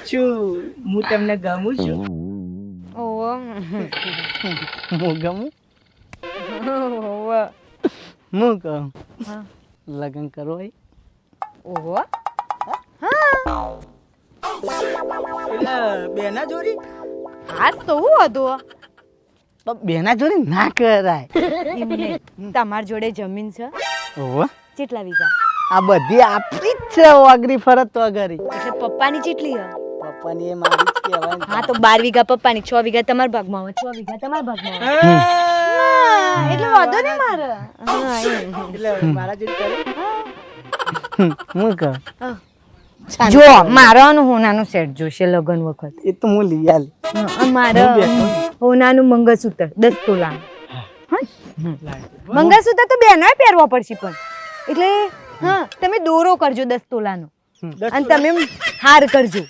શું હું તમને ગમું છું? ઓહો હું ગમું? ઓહો હું કહું હા લગ્ન કરો હોય ઓહો એટલે બેના જોડી હાસ તો હું હતું તો બેના જોડી ના કરાય. એમને તમાર જોડે જમીન છે ઓહો કેટલા વીઘા આ બધી આપણી જ છે વાગરી ફરત તો અગરી. એટલે પપ્પાની કેટલી હે પપ્પાની એ મારી જ કહેવાય ને. હા તો 12 વીઘા પપ્પાની 6 વીઘા તમારા ભાગમાં હોય 6 વીઘા તમારા ભાગમાં હોય હા, એટલે વાંધો નહીં મારે હા એમ. એટલે મારા જેવી કરે હું કહું જો મારાનું હોનાનું સેટ જોશે લગન વખત એ તો હું લઈ આલ. મારે હું બેઠો. હોનાનું મંગળસૂત્ર 10 તોલાનું મંગળસૂત્ર તો બેનોય પહેરવો પડશે પણ એટલે હા તમે દોરો કરજો 10 તોલાનો અને તમે હાર કરજો